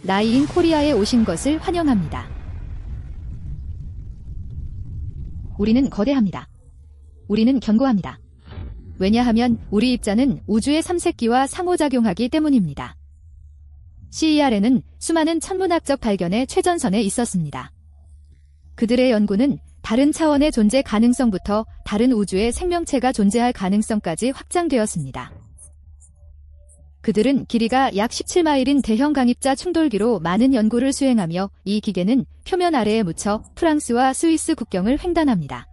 나이인 코리아에 오신 것을 환영합니다. 우리는 거대합니다. 우리는 견고합니다. 왜냐하면 우리 입자는 우주의 삼색기와 상호작용하기 때문입니다. CERN은 수많은 천문학적 발견의 최전선에 있었습니다. 그들의 연구는 다른 차원의 존재 가능성부터 다른 우주의 생명체가 존재할 가능성까지 확장되었습니다. 그들은 길이가 약 17마일인 대형 강입자 충돌기로 많은 연구를 수행하며 이 기계는 표면 아래에 묻혀 프랑스와 스위스 국경을 횡단합니다.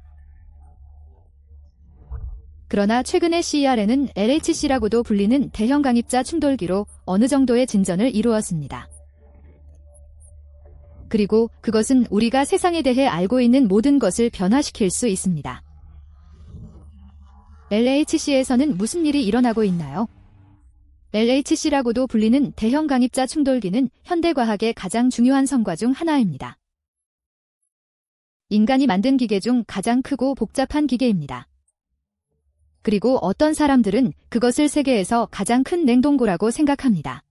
그러나 최근에 CERN은 LHC라고도 불리는 대형 강입자 충돌기로 어느 정도의 진전을 이루었습니다. 그리고 그것은 우리가 세상에 대해 알고 있는 모든 것을 변화시킬 수 있습니다. LHC에서는 무슨 일이 일어나고 있나요? LHC라고도 불리는 대형 강입자 충돌기는 현대과학의 가장 중요한 성과 중 하나입니다. 인간이 만든 기계 중 가장 크고 복잡한 기계입니다. 그리고 어떤 사람들은 그것을 세계에서 가장 큰 냉동고라고 생각합니다.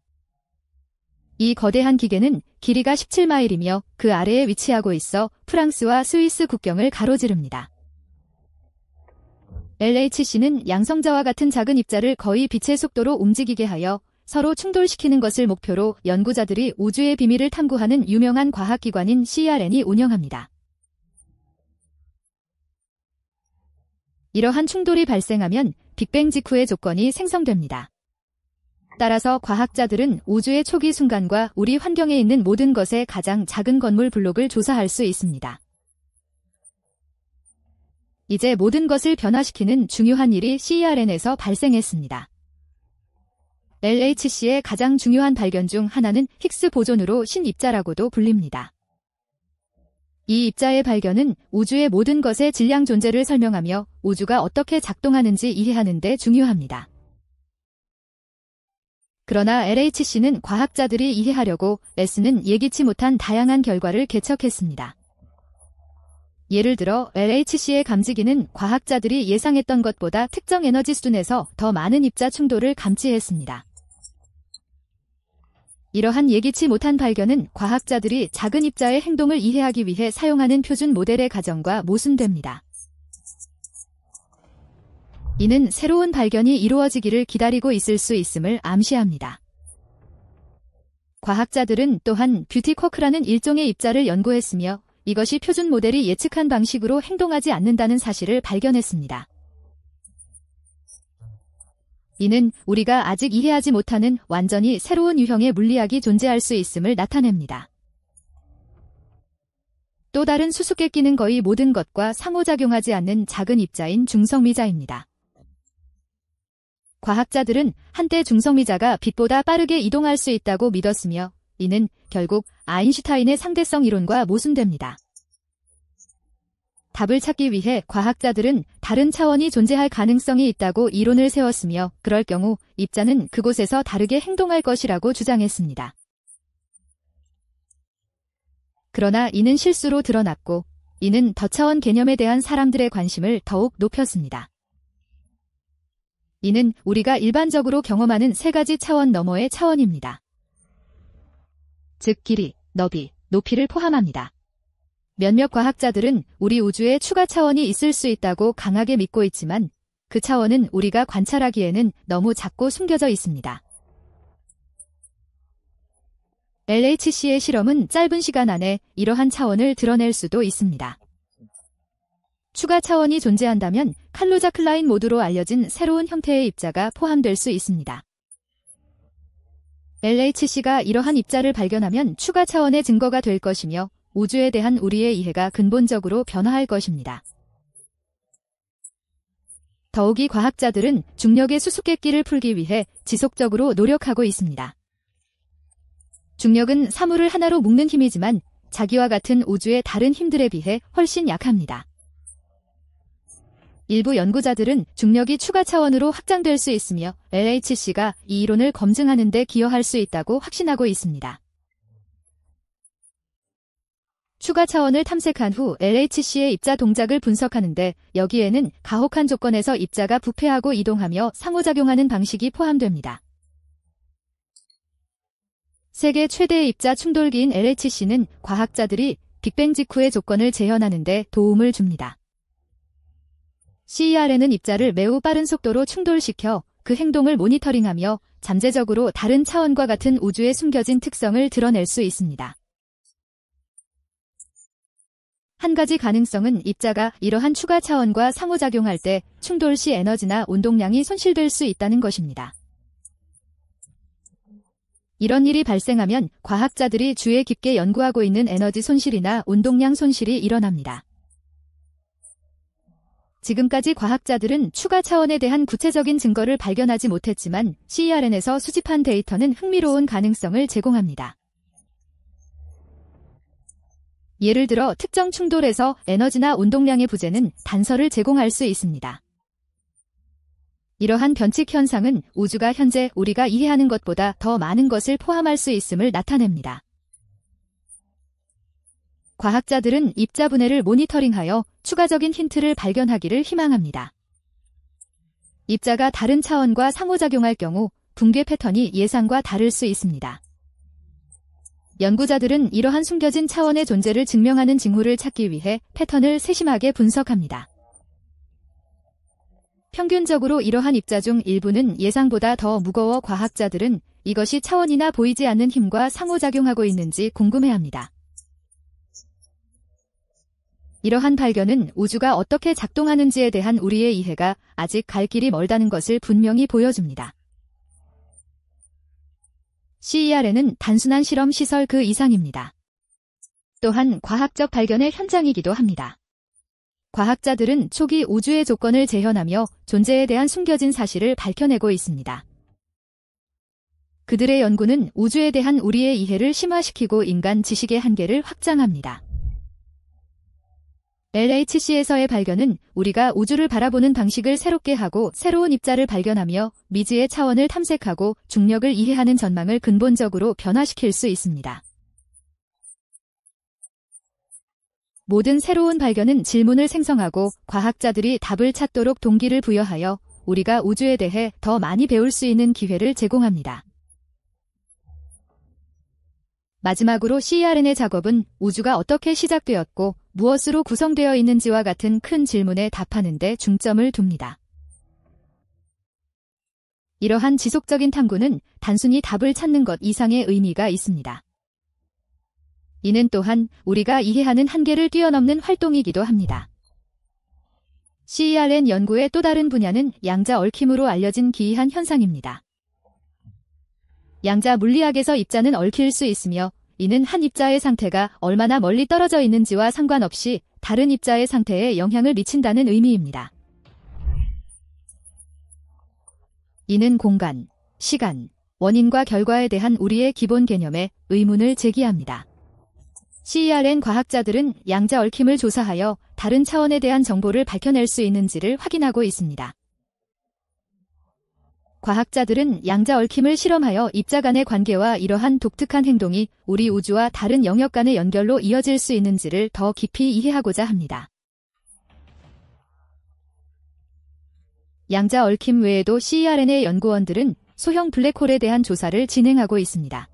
이 거대한 기계는 길이가 17마일이며 그 아래에 위치하고 있어 프랑스와 스위스 국경을 가로지릅니다. LHC는 양성자와 같은 작은 입자를 거의 빛의 속도로 움직이게 하여 서로 충돌시키는 것을 목표로 연구자들이 우주의 비밀을 탐구하는 유명한 과학기관인 CERN이 운영합니다. 이러한 충돌이 발생하면 빅뱅 직후의 조건이 생성됩니다. 따라서 과학자들은 우주의 초기 순간과 우리 환경에 있는 모든 것의 가장 작은 건물 블록을 조사할 수 있습니다. 이제 모든 것을 변화시키는 중요한 일이 CERN에서 발생했습니다. LHC의 가장 중요한 발견 중 하나는 힉스 보존으로 신입자라고도 불립니다. 이 입자의 발견은 우주의 모든 것의 질량 존재를 설명하며 우주가 어떻게 작동하는지 이해하는 데 중요합니다. 그러나 LHC는 과학자들이 이해하려고 애쓰는 예기치 못한 다양한 결과를 개척했습니다. 예를 들어 LHC의 감지기는 과학자들이 예상했던 것보다 특정 에너지 수준에서 더 많은 입자 충돌을 감지했습니다. 이러한 예기치 못한 발견은 과학자들이 작은 입자의 행동을 이해하기 위해 사용하는 표준 모델의 가정과 모순됩니다. 이는 새로운 발견이 이루어지기를 기다리고 있을 수 있음을 암시합니다. 과학자들은 또한 뷰티 쿼크라는 일종의 입자를 연구했으며 이것이 표준 모델이 예측한 방식으로 행동하지 않는다는 사실을 발견했습니다. 이는 우리가 아직 이해하지 못하는 완전히 새로운 유형의 물리학이 존재할 수 있음을 나타냅니다. 또 다른 수수께끼는 거의 모든 것과 상호작용하지 않는 작은 입자인 중성미자입니다. 과학자들은 한때 중성미자가 빛보다 빠르게 이동할 수 있다고 믿었으며 이는 결국 아인슈타인의 상대성 이론과 모순됩니다. 답을 찾기 위해 과학자들은 다른 차원이 존재할 가능성이 있다고 이론을 세웠으며 그럴 경우 입자는 그곳에서 다르게 행동할 것이라고 주장했습니다. 그러나 이는 실수로 드러났고 이는 더 차원 개념에 대한 사람들의 관심을 더욱 높였습니다. 이는 우리가 일반적으로 경험하는 세 가지 차원 너머의 차원입니다. 즉 길이, 너비, 높이를 포함합니다. 몇몇 과학자들은 우리 우주에 추가 차원이 있을 수 있다고 강하게 믿고 있지만 그 차원은 우리가 관찰하기에는 너무 작고 숨겨져 있습니다. LHC의 실험은 짧은 시간 안에 이러한 차원을 드러낼 수도 있습니다. 추가 차원이 존재한다면 칼루자 클라인 모드로 알려진 새로운 형태의 입자가 포함될 수 있습니다. LHC가 이러한 입자를 발견하면 추가 차원의 증거가 될 것이며 우주에 대한 우리의 이해가 근본적으로 변화할 것입니다. 더욱이 과학자들은 중력의 수수께끼를 풀기 위해 지속적으로 노력하고 있습니다. 중력은 사물을 하나로 묶는 힘이지만 자기와 같은 우주의 다른 힘들에 비해 훨씬 약합니다. 일부 연구자들은 중력이 추가 차원으로 확장될 수 있으며 LHC가 이 이론을 검증하는 데 기여할 수 있다고 확신하고 있습니다. 추가 차원을 탐색한 후 LHC의 입자 동작을 분석하는데 여기에는 가혹한 조건에서 입자가 부패하고 이동하며 상호작용하는 방식이 포함됩니다. 세계 최대의 입자 충돌기인 LHC는 과학자들이 빅뱅 직후의 조건을 재현하는 데 도움을 줍니다. CERN은 입자를 매우 빠른 속도로 충돌시켜 그 행동을 모니터링하며 잠재적으로 다른 차원과 같은 우주의 숨겨진 특성을 드러낼 수 있습니다. 한 가지 가능성은 입자가 이러한 추가 차원과 상호작용할 때 충돌 시 에너지나 운동량이 손실될 수 있다는 것입니다. 이런 일이 발생하면 과학자들이 주에 깊게 연구하고 있는 에너지 손실이나 운동량 손실이 일어납니다. 지금까지 과학자들은 추가 차원에 대한 구체적인 증거를 발견하지 못했지만 CERN에서 수집한 데이터는 흥미로운 가능성을 제공합니다. 예를 들어 특정 충돌에서 에너지나 운동량의 부재는 단서를 제공할 수 있습니다. 이러한 변칙 현상은 우주가 현재 우리가 이해하는 것보다 더 많은 것을 포함할 수 있음을 나타냅니다. 과학자들은 입자 분해를 모니터링하여 추가적인 힌트를 발견하기를 희망합니다. 입자가 다른 차원과 상호작용할 경우 붕괴 패턴이 예상과 다를 수 있습니다. 연구자들은 이러한 숨겨진 차원의 존재를 증명하는 징후를 찾기 위해 패턴을 세심하게 분석합니다. 평균적으로 이러한 입자 중 일부는 예상보다 더 무거워 과학자들은 이것이 차원이나 보이지 않는 힘과 상호작용하고 있는지 궁금해합니다. 이러한 발견은 우주가 어떻게 작동하는지에 대한 우리의 이해가 아직 갈 길이 멀다는 것을 분명히 보여줍니다. CERN은 단순한 실험 시설 그 이상입니다. 또한 과학적 발견의 현장이기도 합니다. 과학자들은 초기 우주의 조건을 재현하며 존재에 대한 숨겨진 사실을 밝혀내고 있습니다. 그들의 연구는 우주에 대한 우리의 이해를 심화시키고 인간 지식의 한계를 확장합니다. LHC에서의 발견은 우리가 우주를 바라보는 방식을 새롭게 하고 새로운 입자를 발견하며 미지의 차원을 탐색하고 중력을 이해하는 전망을 근본적으로 변화시킬 수 있습니다. 모든 새로운 발견은 질문을 생성하고 과학자들이 답을 찾도록 동기를 부여하여 우리가 우주에 대해 더 많이 배울 수 있는 기회를 제공합니다. 마지막으로 CERN의 작업은 우주가 어떻게 시작되었고 무엇으로 구성되어 있는지와 같은 큰 질문에 답하는 데 중점을 둡니다. 이러한 지속적인 탐구는 단순히 답을 찾는 것 이상의 의미가 있습니다. 이는 또한 우리가 이해하는 한계를 뛰어넘는 활동이기도 합니다. CERN 연구의 또 다른 분야는 양자 얽힘으로 알려진 기이한 현상입니다. 양자 물리학에서 입자는 얽힐 수 있으며 이는 한 입자의 상태가 얼마나 멀리 떨어져 있는지와 상관없이 다른 입자의 상태에 영향을 미친다는 의미입니다. 이는 공간, 시간, 원인과 결과에 대한 우리의 기본 개념에 의문을 제기합니다. CERN 과학자들은 양자 얽힘을 조사하여 다른 차원에 대한 정보를 밝혀낼 수 있는지를 확인하고 있습니다. 과학자들은 양자 얽힘을 실험하여 입자 간의 관계와 이러한 독특한 행동이 우리 우주와 다른 영역 간의 연결로 이어질 수 있는지를 더 깊이 이해하고자 합니다. 양자 얽힘 외에도 CERN의 연구원들은 소형 블랙홀에 대한 조사를 진행하고 있습니다.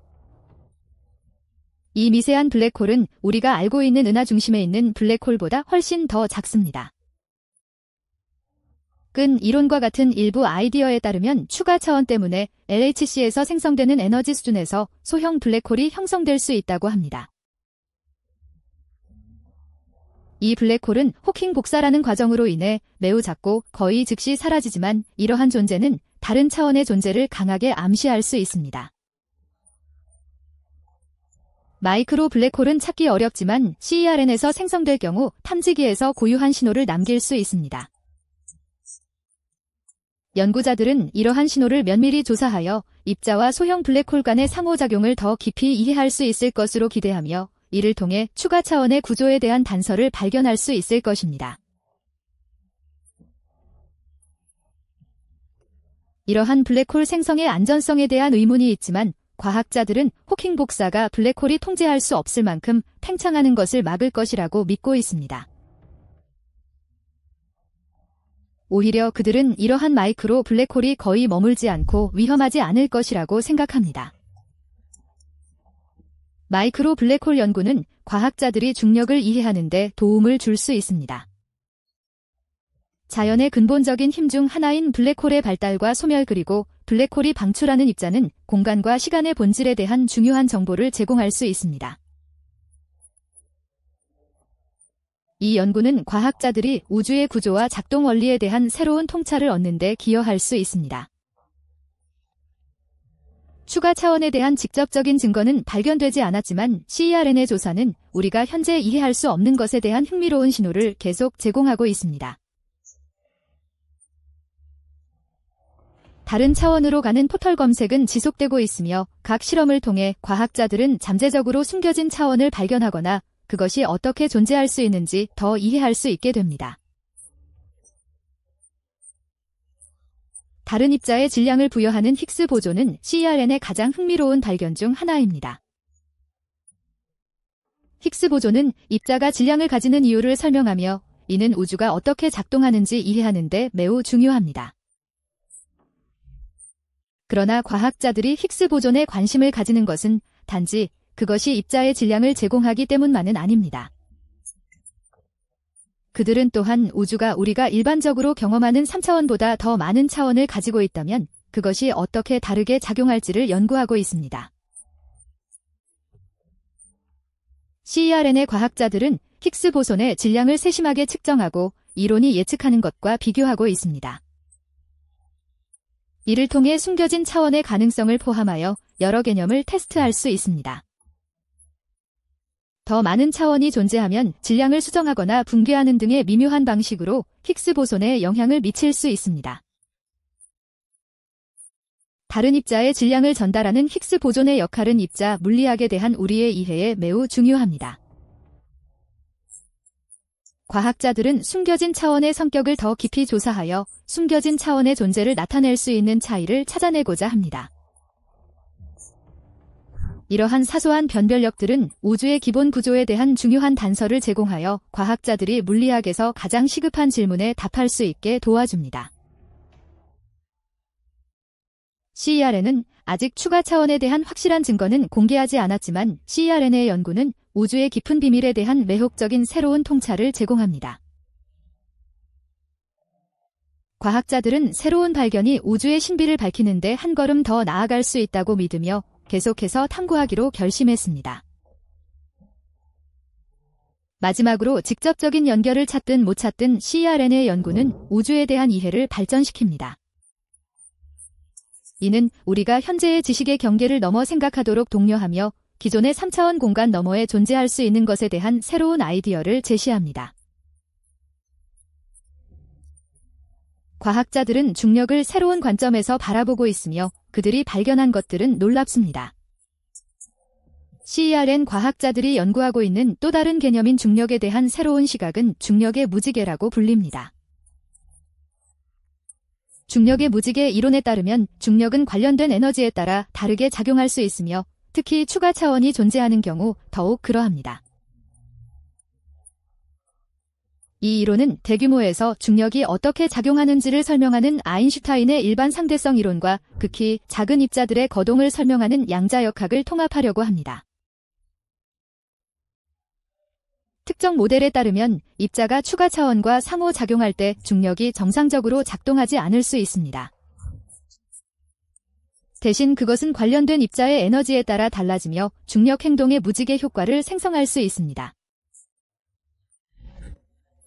이 미세한 블랙홀은 우리가 알고 있는 은하 중심에 있는 블랙홀보다 훨씬 더 작습니다. 끈 이론과 같은 일부 아이디어에 따르면 추가 차원 때문에 LHC에서 생성되는 에너지 수준에서 소형 블랙홀이 형성될 수 있다고 합니다. 이 블랙홀은 호킹 복사라는 과정으로 인해 매우 작고 거의 즉시 사라지지만 이러한 존재는 다른 차원의 존재를 강하게 암시할 수 있습니다. 마이크로 블랙홀은 찾기 어렵지만 CERN에서 생성될 경우 탐지기에서 고유한 신호를 남길 수 있습니다. 연구자들은 이러한 신호를 면밀히 조사하여 입자와 소형 블랙홀 간의 상호작용을 더 깊이 이해할 수 있을 것으로 기대하며 이를 통해 추가 차원의 구조에 대한 단서를 발견할 수 있을 것입니다. 이러한 블랙홀 생성의 안전성에 대한 의문이 있지만 과학자들은 호킹 복사가 블랙홀이 통제할 수 없을 만큼 팽창하는 것을 막을 것이라고 믿고 있습니다. 오히려 그들은 이러한 마이크로 블랙홀이 거의 머물지 않고 위험하지 않을 것이라고 생각합니다. 마이크로 블랙홀 연구는 과학자들이 중력을 이해하는 데 도움을 줄 수 있습니다. 자연의 근본적인 힘 중 하나인 블랙홀의 발달과 소멸 그리고 블랙홀이 방출하는 입자는 공간과 시간의 본질에 대한 중요한 정보를 제공할 수 있습니다. 이 연구는 과학자들이 우주의 구조와 작동 원리에 대한 새로운 통찰을 얻는 데 기여할 수 있습니다. 추가 차원에 대한 직접적인 증거는 발견되지 않았지만 CERN의 조사는 우리가 현재 이해할 수 없는 것에 대한 흥미로운 신호를 계속 제공하고 있습니다. 다른 차원으로 가는 포털 검색은 지속되고 있으며 각 실험을 통해 과학자들은 잠재적으로 숨겨진 차원을 발견하거나 그것이 어떻게 존재할 수 있는지 더 이해할 수 있게 됩니다. 다른 입자의 질량을 부여하는 힉스 보존은 CERN의 가장 흥미로운 발견 중 하나입니다. 힉스 보존은 입자가 질량을 가지는 이유를 설명하며 이는 우주가 어떻게 작동하는지 이해하는 데 매우 중요합니다. 그러나 과학자들이 힉스 보존에 관심을 가지는 것은 단지 그것이 입자의 질량을 제공하기 때문만은 아닙니다. 그들은 또한 우주가 우리가 일반적으로 경험하는 3차원보다 더 많은 차원을 가지고 있다면 그것이 어떻게 다르게 작용할지를 연구하고 있습니다. CERN의 과학자들은 힉스 보손의 질량을 세심하게 측정하고 이론이 예측하는 것과 비교하고 있습니다. 이를 통해 숨겨진 차원의 가능성을 포함하여 여러 개념을 테스트할 수 있습니다. 더 많은 차원이 존재하면 질량을 수정하거나 붕괴하는 등의 미묘한 방식으로 힉스 보손에 영향을 미칠 수 있습니다. 다른 입자의 질량을 전달하는 힉스 보존의 역할은 입자 물리학에 대한 우리의 이해에 매우 중요합니다. 과학자들은 숨겨진 차원의 성격을 더 깊이 조사하여 숨겨진 차원의 존재를 나타낼 수 있는 차이를 찾아내고자 합니다. 이러한 사소한 변별력들은 우주의 기본 구조에 대한 중요한 단서를 제공하여 과학자들이 물리학에서 가장 시급한 질문에 답할 수 있게 도와줍니다. CERN은 아직 추가 차원에 대한 확실한 증거는 공개하지 않았지만 CERN의 연구는 우주의 깊은 비밀에 대한 매혹적인 새로운 통찰을 제공합니다. 과학자들은 새로운 발견이 우주의 신비를 밝히는데 한 걸음 더 나아갈 수 있다고 믿으며 계속해서 탐구하기로 결심했습니다. 마지막으로 직접적인 연결을 찾든 못 찾든 CERN의 연구는 우주에 대한 이해를 발전시킵니다. 이는 우리가 현재의 지식의 경계를 넘어 생각하도록 독려하며 기존의 3차원 공간 너머에 존재할 수 있는 것에 대한 새로운 아이디어를 제시합니다. 과학자들은 중력을 새로운 관점에서 바라보고 있으며 그들이 발견한 것들은 놀랍습니다. CERN 과학자들이 연구하고 있는 또 다른 개념인 중력에 대한 새로운 시각은 중력의 무지개라고 불립니다. 중력의 무지개 이론에 따르면 중력은 관련된 에너지에 따라 다르게 작용할 수 있으며 특히 추가 차원이 존재하는 경우 더욱 그러합니다. 이 이론은 대규모에서 중력이 어떻게 작용하는지를 설명하는 아인슈타인의 일반 상대성 이론과 극히 작은 입자들의 거동을 설명하는 양자역학을 통합하려고 합니다. 특정 모델에 따르면 입자가 추가 차원과 상호작용할 때 중력이 정상적으로 작동하지 않을 수 있습니다. 대신 그것은 관련된 입자의 에너지에 따라 달라지며 중력 행동의 무지개 효과를 생성할 수 있습니다.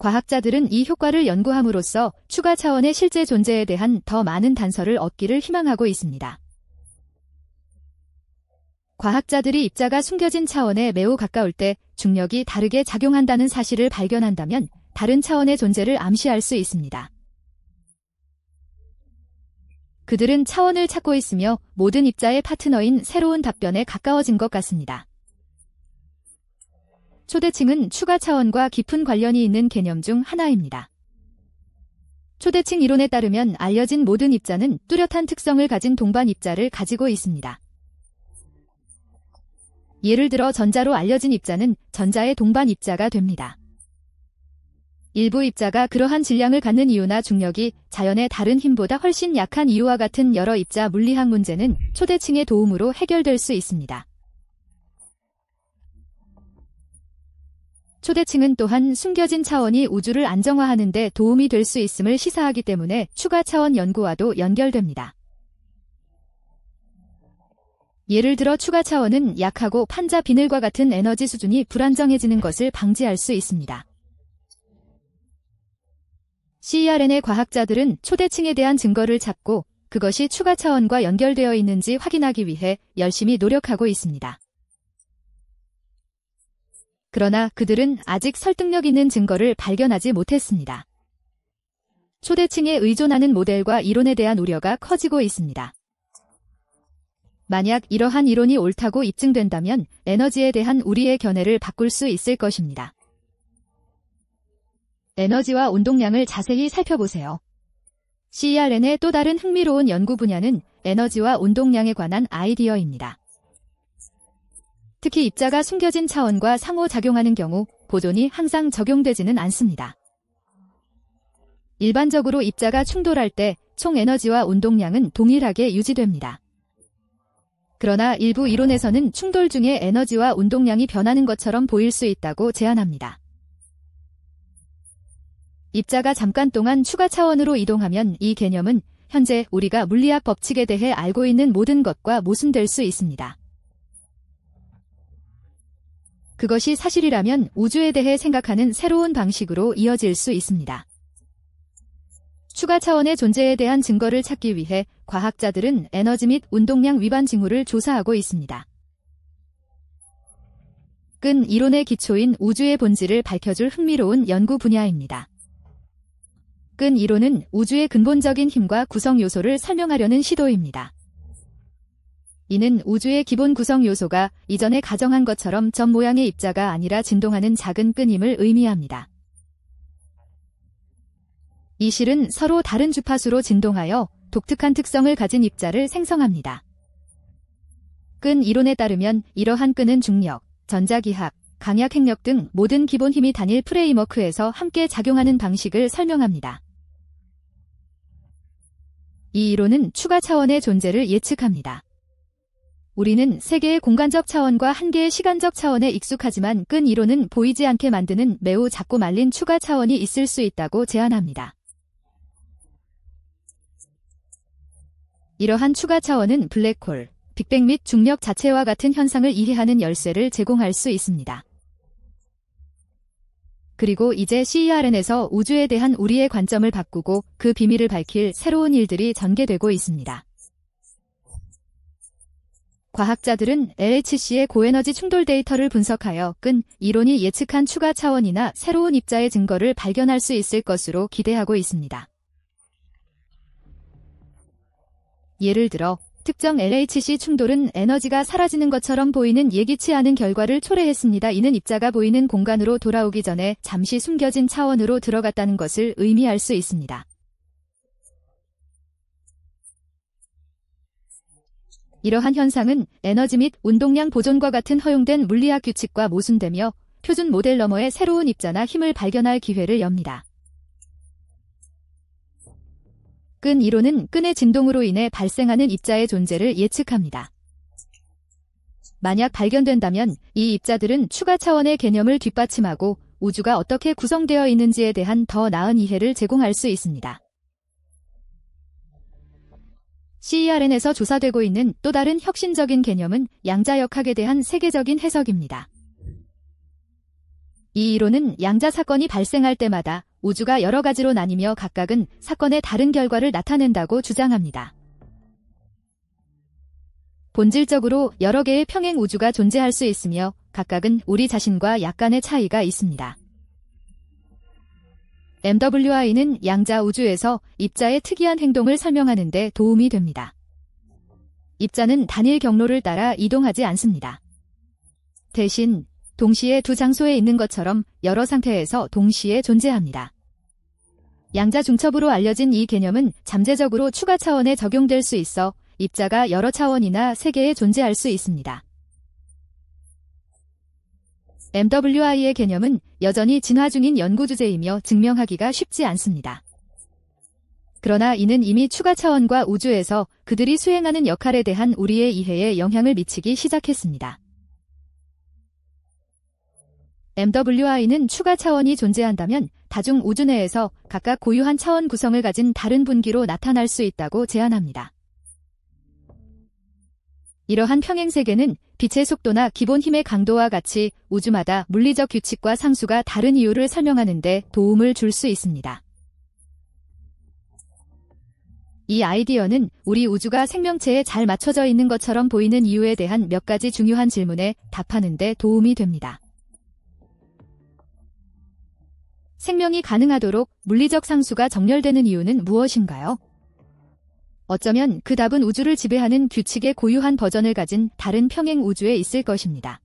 과학자들은 이 효과를 연구함으로써 추가 차원의 실제 존재에 대한 더 많은 단서를 얻기를 희망하고 있습니다. 과학자들이 입자가 숨겨진 차원에 매우 가까울 때 중력이 다르게 작용한다는 사실을 발견한다면 다른 차원의 존재를 암시할 수 있습니다. 그들은 차원을 찾고 있으며 모든 입자의 파트너인 새로운 답변에 가까워진 것 같습니다. 초대칭은 추가 차원과 깊은 관련이 있는 개념 중 하나입니다. 초대칭 이론에 따르면 알려진 모든 입자는 뚜렷한 특성을 가진 동반 입자를 가지고 있습니다. 예를 들어 전자로 알려진 입자는 전자의 동반 입자가 됩니다. 일부 입자가 그러한 질량을 갖는 이유나 중력이 자연의 다른 힘보다 훨씬 약한 이유와 같은 여러 입자 물리학 문제는 초대칭의 도움으로 해결될 수 있습니다. 초대층은 또한 숨겨진 차원이 우주를 안정화하는 데 도움이 될 수 있음을 시사하기 때문에 추가 차원 연구와도 연결됩니다. 예를 들어 추가 차원은 약하고 판자 비늘과 같은 에너지 수준이 불안정해지는 것을 방지할 수 있습니다. CERN의 과학자들은 초대층에 대한 증거를 찾고 그것이 추가 차원과 연결되어 있는지 확인하기 위해 열심히 노력하고 있습니다. 그러나 그들은 아직 설득력 있는 증거를 발견하지 못했습니다. 초대층에 의존하는 모델과 이론에 대한 우려가 커지고 있습니다. 만약 이러한 이론이 옳다고 입증된다면 에너지에 대한 우리의 견해를 바꿀 수 있을 것입니다. 에너지와 운동량을 자세히 살펴보세요. CERN의 또 다른 흥미로운 연구 분야는 에너지와 운동량에 관한 아이디어입니다. 특히 입자가 숨겨진 차원과 상호작용하는 경우 보존이 항상 적용되지는 않습니다. 일반적으로 입자가 충돌할 때 총 에너지와 운동량은 동일하게 유지됩니다. 그러나 일부 이론에서는 충돌 중에 에너지와 운동량이 변하는 것처럼 보일 수 있다고 제안합니다. 입자가 잠깐 동안 추가 차원으로 이동하면 이 개념은 현재 우리가 물리학 법칙에 대해 알고 있는 모든 것과 모순될 수 있습니다. 그것이 사실이라면 우주에 대해 생각하는 새로운 방식으로 이어질 수 있습니다. 추가 차원의 존재에 대한 증거를 찾기 위해 과학자들은 에너지 및 운동량 위반 징후를 조사하고 있습니다. 끈 이론의 기초인 우주의 본질을 밝혀줄 흥미로운 연구 분야입니다. 끈 이론은 우주의 근본적인 힘과 구성 요소를 설명하려는 시도입니다. 이는 우주의 기본 구성 요소가 이전에 가정한 것처럼 점 모양의 입자가 아니라 진동하는 작은 끈임을 의미합니다. 이 실은 서로 다른 주파수로 진동하여 독특한 특성을 가진 입자를 생성합니다. 끈 이론에 따르면 이러한 끈은 중력, 전자기학, 강약 핵력 등 모든 기본 힘이 단일 프레임워크에서 함께 작용하는 방식을 설명합니다. 이 이론은 추가 차원의 존재를 예측합니다. 우리는 세 개의 공간적 차원과 한 개의 시간적 차원에 익숙하지만 끈 이론은 보이지 않게 만드는 매우 작고 말린 추가 차원이 있을 수 있다고 제안합니다. 이러한 추가 차원은 블랙홀, 빅뱅 및 중력 자체와 같은 현상을 이해하는 열쇠를 제공할 수 있습니다. 그리고 이제 CERN에서 우주에 대한 우리의 관점을 바꾸고 그 비밀을 밝힐 새로운 일들이 전개되고 있습니다. 과학자들은 LHC의 고에너지 충돌 데이터를 분석하여 끈 이론이 예측한 추가 차원이나 새로운 입자의 증거를 발견할 수 있을 것으로 기대하고 있습니다. 예를 들어 특정 LHC 충돌은 에너지가 사라지는 것처럼 보이는 예기치 않은 결과를 초래했습니다. 이는 입자가 보이는 공간으로 돌아오기 전에 잠시 숨겨진 차원으로 들어갔다는 것을 의미할 수 있습니다. 이러한 현상은 에너지 및 운동량 보존과 같은 허용된 물리학 규칙과 모순되며 표준 모델 너머의 새로운 입자나 힘을 발견할 기회를 엽니다. 끈 이론은 끈의 진동으로 인해 발생하는 입자의 존재를 예측합니다. 만약 발견된다면 이 입자들은 추가 차원의 개념을 뒷받침하고 우주가 어떻게 구성되어 있는지에 대한 더 나은 이해를 제공할 수 있습니다. CERN에서 조사되고 있는 또 다른 혁신적인 개념은 양자역학에 대한 세계적인 해석입니다. 이 이론은 양자 사건이 발생할 때마다 우주가 여러 가지로 나뉘며 각각은 사건의 다른 결과를 나타낸다고 주장합니다. 본질적으로 여러 개의 평행 우주가 존재할 수 있으며 각각은 우리 자신과 약간의 차이가 있습니다. MWI는 양자 우주에서 입자의 특이한 행동을 설명하는 데 도움이 됩니다. 입자는 단일 경로를 따라 이동하지 않습니다. 대신 동시에 두 장소에 있는 것처럼 여러 상태에서 동시에 존재합니다. 양자 중첩으로 알려진 이 개념은 잠재적으로 추가 차원에 적용될 수 있어 입자가 여러 차원이나 세계에 존재할 수 있습니다. MWI의 개념은 여전히 진화 중인 연구 주제이며 증명하기가 쉽지 않습니다. 그러나 이는 이미 추가 차원과 우주에서 그들이 수행하는 역할에 대한 우리의 이해에 영향을 미치기 시작했습니다. MWI는 추가 차원이 존재한다면 다중 우주 내에서 각각 고유한 차원 구성을 가진 다른 분기로 나타날 수 있다고 제안합니다. 이러한 평행세계는 빛의 속도나 기본 힘의 강도와 같이 우주마다 물리적 규칙과 상수가 다른 이유를 설명하는 데 도움을 줄 수 있습니다. 이 아이디어는 우리 우주가 생명체에 잘 맞춰져 있는 것처럼 보이는 이유에 대한 몇 가지 중요한 질문에 답하는 데 도움이 됩니다. 생명이 가능하도록 물리적 상수가 정렬되는 이유는 무엇인가요? 어쩌면 그 답은 우주를 지배하는 규칙의 고유한 버전을 가진 다른 평행 우주에 있을 것입니다.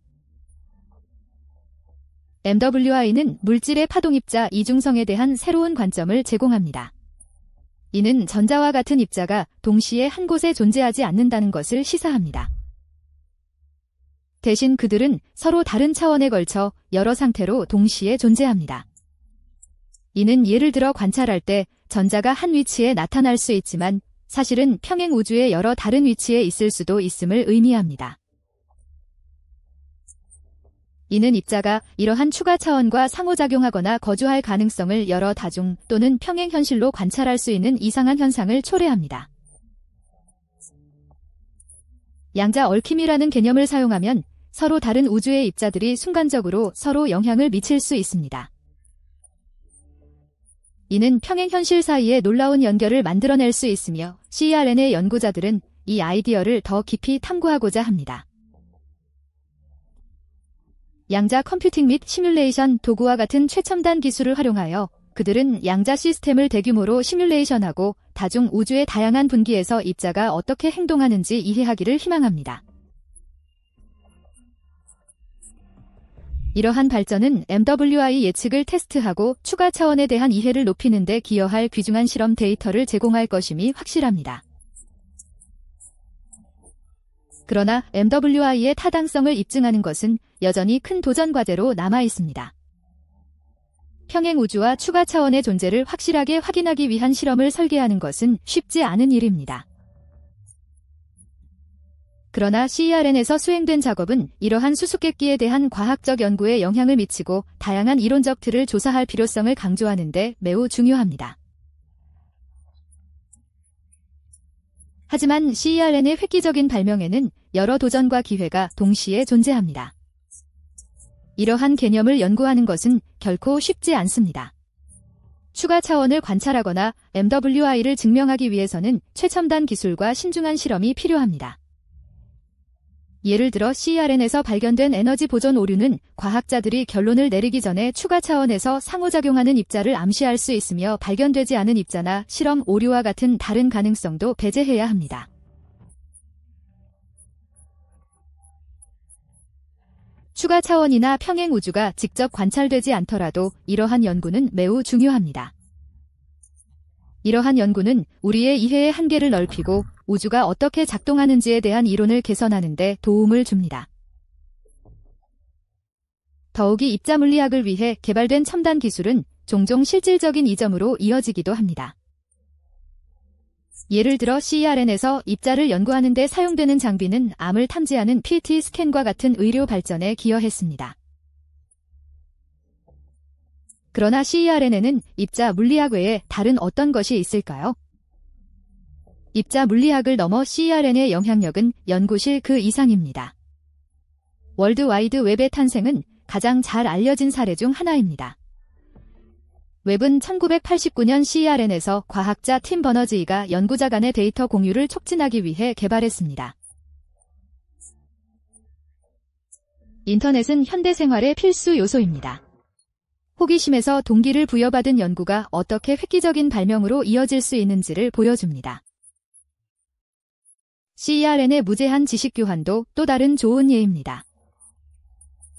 MWI는 물질의 파동입자 이중성에 대한 새로운 관점을 제공합니다. 이는 전자와 같은 입자가 동시에 한 곳에 존재하지 않는다는 것을 시사합니다. 대신 그들은 서로 다른 차원에 걸쳐 여러 상태로 동시에 존재합니다. 이는 예를 들어 관찰할 때 전자가 한 위치에 나타날 수 있지만 사실은 평행 우주의 여러 다른 위치에 있을 수도 있음을 의미합니다. 이는 입자가 이러한 추가 차원과 상호작용하거나 거주할 가능성을 여러 다중 또는 평행 현실로 관찰할 수 있는 이상한 현상을 초래합니다. 양자 얽힘이라는 개념을 사용하면 서로 다른 우주의 입자들이 순간적으로 서로 영향을 미칠 수 있습니다. 이는 평행 현실 사이에 놀라운 연결을 만들어낼 수 있으며 CERN의 연구자들은 이 아이디어를 더 깊이 탐구하고자 합니다. 양자 컴퓨팅 및 시뮬레이션 도구와 같은 최첨단 기술을 활용하여 그들은 양자 시스템을 대규모로 시뮬레이션하고 다중 우주의 다양한 분기에서 입자가 어떻게 행동하는지 이해하기를 희망합니다. 이러한 발전은 MWI 예측을 테스트하고 추가 차원에 대한 이해를 높이는 데 기여할 귀중한 실험 데이터를 제공할 것임이 확실합니다. 그러나 MWI의 타당성을 입증하는 것은 여전히 큰 도전 과제로 남아 있습니다. 평행 우주와 추가 차원의 존재를 확실하게 확인하기 위한 실험을 설계하는 것은 쉽지 않은 일입니다. 그러나 CERN에서 수행된 작업은 이러한 수수께끼에 대한 과학적 연구에 영향을 미치고 다양한 이론적 틀을 조사할 필요성을 강조하는 데 매우 중요합니다. 하지만 CERN의 획기적인 발명에는 여러 도전과 기회가 동시에 존재합니다. 이러한 개념을 연구하는 것은 결코 쉽지 않습니다. 추가 차원을 관찰하거나 MWI를 증명하기 위해서는 최첨단 기술과 신중한 실험이 필요합니다. 예를 들어 CERN에서 발견된 에너지 보존 오류는 과학자들이 결론을 내리기 전에 추가 차원에서 상호작용하는 입자를 암시할 수 있으며 발견되지 않은 입자나 실험 오류와 같은 다른 가능성도 배제해야 합니다. 추가 차원이나 평행 우주가 직접 관찰되지 않더라도 이러한 연구는 매우 중요합니다. 이러한 연구는 우리의 이해의 한계를 넓히고 우주가 어떻게 작동하는지에 대한 이론을 개선하는 데 도움을 줍니다. 더욱이 입자 물리학을 위해 개발된 첨단 기술은 종종 실질적인 이점으로 이어지기도 합니다. 예를 들어 CERN에서 입자를 연구하는 데 사용되는 장비는 암을 탐지하는 PET 스캔과 같은 의료 발전에 기여했습니다. 그러나 CERN에는 입자 물리학 외에 다른 어떤 것이 있을까요? 입자 물리학을 넘어 CERN의 영향력은 연구실 그 이상입니다. 월드와이드 웹의 탄생은 가장 잘 알려진 사례 중 하나입니다. 웹은 1989년 CERN에서 과학자 팀 버너즈이가 연구자 간의 데이터 공유를 촉진하기 위해 개발했습니다. 인터넷은 현대 생활의 필수 요소입니다. 호기심에서 동기를 부여받은 연구가 어떻게 획기적인 발명으로 이어질 수 있는지를 보여줍니다. CERN의 무제한 지식 교환도 또 다른 좋은 예입니다.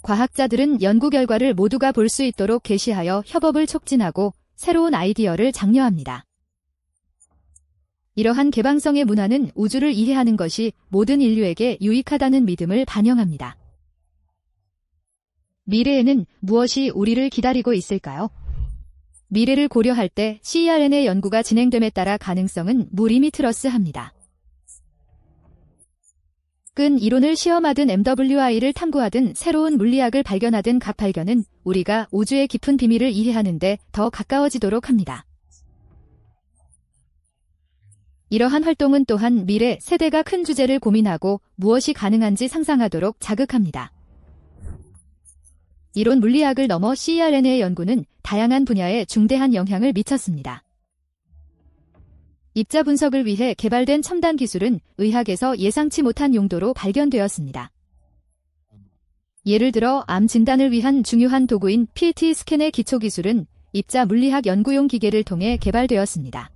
과학자들은 연구 결과를 모두가 볼 수 있도록 게시하여 협업을 촉진하고 새로운 아이디어를 장려합니다. 이러한 개방성의 문화는 우주를 이해하는 것이 모든 인류에게 유익하다는 믿음을 반영합니다. 미래에는 무엇이 우리를 기다리고 있을까요? 미래를 고려할 때 CERN의 연구가 진행됨에 따라 가능성은 무리미트러스합니다. 접근 이론을 시험하든 MWI를 탐구하든 새로운 물리학을 발견하든 각 발견은 우리가 우주의 깊은 비밀을 이해하는 데 더 가까워지도록 합니다. 이러한 활동은 또한 미래 세대가 큰 주제를 고민하고 무엇이 가능한지 상상하도록 자극합니다. 이론 물리학을 넘어 CERN의 연구는 다양한 분야에 중대한 영향을 미쳤습니다. 입자 분석을 위해 개발된 첨단 기술은 의학에서 예상치 못한 용도로 발견되었습니다. 예를 들어 암 진단을 위한 중요한 도구인 PET 스캔의 기초 기술은 입자 물리학 연구용 기계를 통해 개발되었습니다.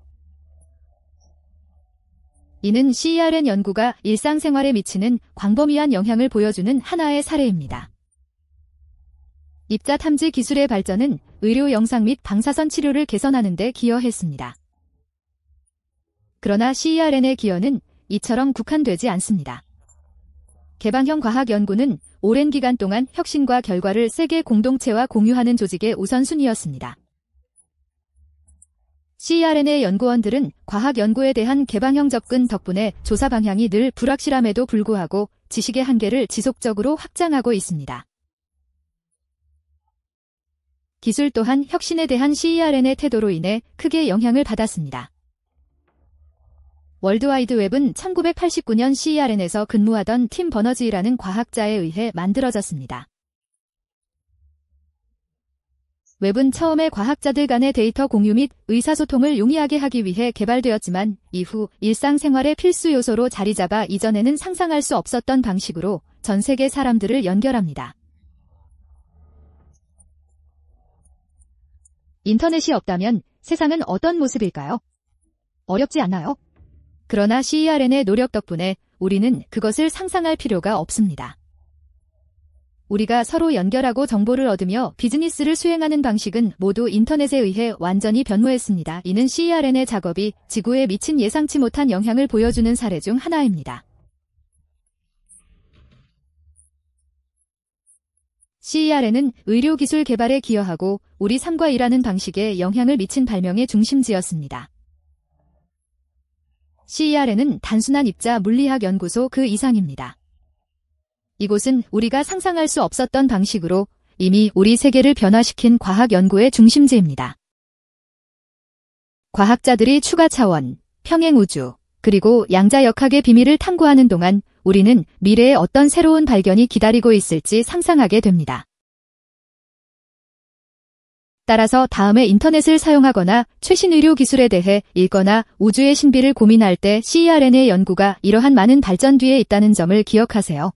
이는 CERN 연구가 일상생활에 미치는 광범위한 영향을 보여주는 하나의 사례입니다. 입자 탐지 기술의 발전은 의료 영상 및 방사선 치료를 개선하는 데 기여했습니다. 그러나 CERN의 기여는 이처럼 국한되지 않습니다. 개방형 과학 연구는 오랜 기간 동안 혁신과 결과를 세계 공동체와 공유하는 조직의 우선순위였습니다. CERN의 연구원들은 과학 연구에 대한 개방형 접근 덕분에 조사 방향이 늘 불확실함에도 불구하고 지식의 한계를 지속적으로 확장하고 있습니다. 기술 또한 혁신에 대한 CERN의 태도로 인해 크게 영향을 받았습니다. 월드와이드 웹은 1989년 CERN에서 근무하던 팀 버너지라는 과학자에 의해 만들어졌습니다. 웹은 처음에 과학자들 간의 데이터 공유 및 의사소통을 용이하게 하기 위해 개발되었지만 이후 일상생활의 필수 요소로 자리잡아 이전에는 상상할 수 없었던 방식으로 전 세계 사람들을 연결합니다. 인터넷이 없다면 세상은 어떤 모습일까요? 어렵지 않아요? 그러나 CERN의 노력 덕분에 우리는 그것을 상상할 필요가 없습니다. 우리가 서로 연결하고 정보를 얻으며 비즈니스를 수행하는 방식은 모두 인터넷에 의해 완전히 변모했습니다. 이는 CERN의 작업이 지구에 미친 예상치 못한 영향을 보여주는 사례 중 하나입니다. CERN은 의료기술 개발에 기여하고 우리 삶과 일하는 방식에 영향을 미친 발명의 중심지였습니다. CERN은 단순한 입자 물리학 연구소 그 이상입니다. 이곳은 우리가 상상할 수 없었던 방식으로 이미 우리 세계를 변화시킨 과학 연구의 중심지입니다. 과학자들이 추가 차원, 평행 우주, 그리고 양자역학의 비밀을 탐구하는 동안 우리는 미래에 어떤 새로운 발견이 기다리고 있을지 상상하게 됩니다. 따라서 다음에 인터넷을 사용하거나 최신 의료 기술에 대해 읽거나 우주의 신비를 고민할 때 CERN의 연구가 이러한 많은 발전 뒤에 있다는 점을 기억하세요.